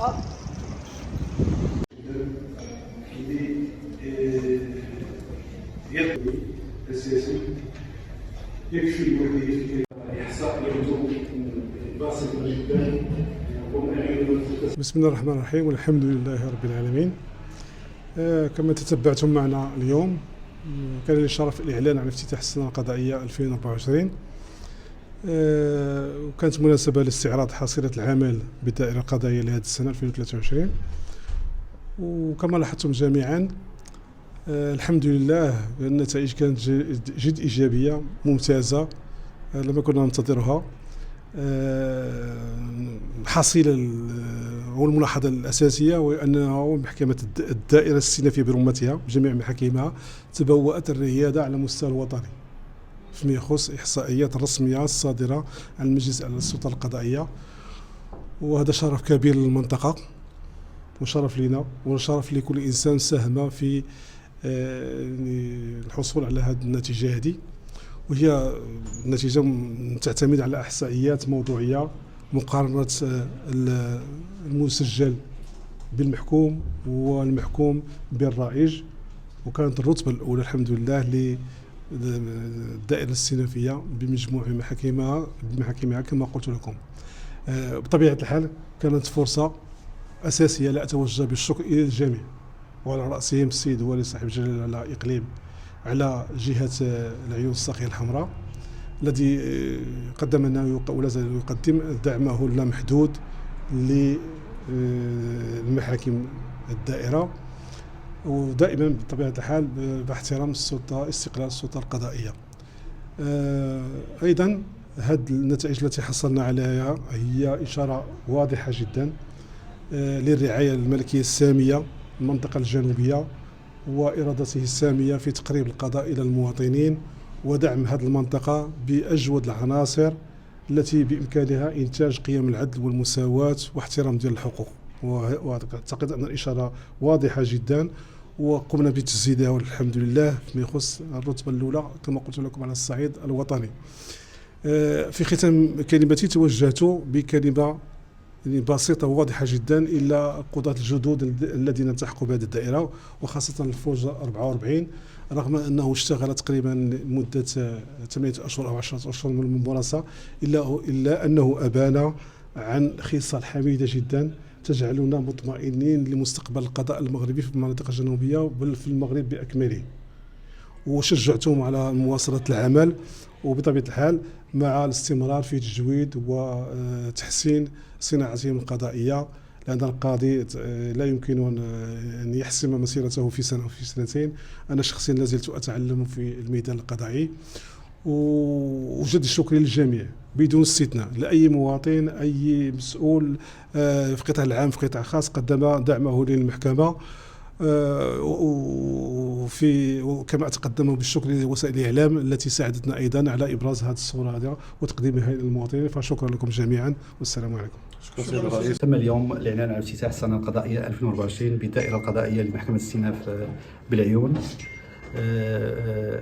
يقضي السياسي يكفي الوحدية إحصاء يبدو بسيطة جدا. بسم الله الرحمن الرحيم والحمد لله رب العالمين. كما تتبعتم معنا اليوم كان لي الشرف الإعلان عن افتتاح السنة القضائية 2024، وكانت مناسبة لاستعراض حصيلة العمل بالدائرة القضائية لهذه السنة 2023. وكما لاحظتم جميعا الحمد لله النتائج كانت جد إيجابية ممتازة لما كنا ننتظرها. الحصيلة والملاحظة الأساسية هو أنه محكمة الدائرة السينافية برمتها بجميع محاكمها تبوأت الريادة على مستوى الوطني فيما يخص إحصائيات الرسمية الصادرة عن المجلس على السلطة القضائية، وهذا شرف كبير للمنطقة وشرف لنا وشرف لكل إنسان ساهم في الحصول على هذه النتيجة هذه، وهي نتيجة تعتمد على إحصائيات موضوعية مقارنة المسجل بالمحكوم والمحكوم بالرائج. وكانت الرتبة الأولى الحمد لله للدائرة السينافية بمجموع محاكمها كما قلت لكم. بطبيعة الحال كانت فرصة أساسية لا أتوجه بالشكر إلى الجميع، وعلى رأسهم السيد والي صاحب الجلالة على إقليم على جهة العيون الساقية الحمراء الذي قدم لنا ولا زال يقدم دعمه اللامحدود للمحاكم الدائرة، ودائما بطبيعة الحال باحترام السلطة استقلال السلطة القضائية. أيضا هذه النتائج التي حصلنا عليها هي إشارة واضحة جدا للرعاية الملكية السامية المنطقة الجنوبية وإرادته السامية في تقريب القضاء إلى المواطنين ودعم هذه المنطقة بأجود العناصر التي بإمكانها إنتاج قيم العدل والمساواة واحترام ديال الحقوق. وأعتقد أن الإشارة واضحة جدا وقمنا بتجسيدها والحمد لله فيما يخص الرتبة الأولى كما قلت لكم على الصعيد الوطني. في ختام كلمتي توجهت بكلمة بسيطة وواضحة جدا إلى قضاة الجدد الذين التحقوا بهذه الدائرة وخاصة الفوج 44، رغم أنه اشتغل تقريبا مدة 8 أشهر أو 10 أشهر من الممارسة إلا أنه أبان عن خصال حميدة جدا تجعلنا مطمئنين لمستقبل القضاء المغربي في المناطق الجنوبية بل في المغرب بأكمله، وشجعتهم على مواصلة العمل وبطبيعة الحال مع الاستمرار في تجويد وتحسين صناعتهم القضائية، لأن القاضي لا يمكن أن يحسم مسيرته في سنة أو في سنتين. أنا شخصيا لازلت أتعلم في الميدان القضائي، وجد الشكر للجميع بدون استثناء، لأي مواطن أي مسؤول في قطاع العام في قطاع خاص قدم دعمه للمحكمة. وكما أتقدم بالشكر لوسائل الإعلام التي ساعدتنا أيضا على إبراز هذه الصورة هذه وتقديمها للمواطنين، فشكرا لكم جميعا والسلام عليكم. شكرا سيد الرئيس. تم اليوم الإعلان عن افتتاح السنة القضائية 2024 بالدائرة القضائية لمحكمة السيناف بالعيون.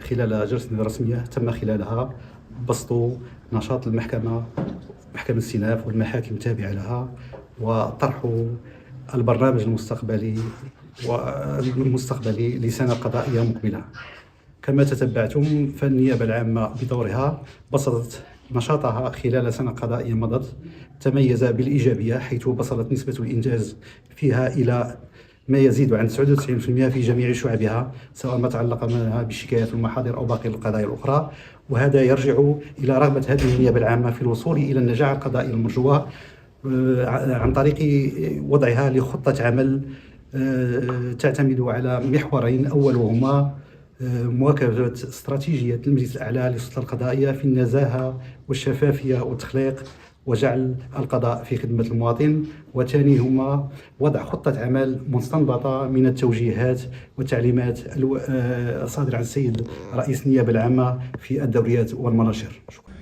خلال جلسة رسمية تم خلالها بسط نشاط محكمة السيناف والمحاكم التابعة لها وطرح البرنامج المستقبلي لسنة قضائية مقبلة. كما تتبعتم فالنيابة العامة بدورها بسطت نشاطها خلال سنة قضائية مضت تميز بالإيجابية، حيث بصلت نسبة الإنجاز فيها إلى ما يزيد عن 99% في جميع شعبها، سواء ما تعلق منها بالشكايات والمحاضر أو باقي القضايا الأخرى. وهذا يرجع إلى رغبة هذه النيابة العامة في الوصول إلى النجاح القضائي المرجوة عن طريق وضعها لخطة عمل تعتمد على محورين، أولهما مواكبة استراتيجية المجلس الأعلى للسلطة القضائية في النزاهة والشفافية والتخليق وجعل القضاء في خدمة المواطن، وثانيهما وضع خطة عمل مستنبطة من التوجيهات والتعليمات الصادرة عن السيد رئيس النيابة العامة في الدوريات والمناشير. شكرا.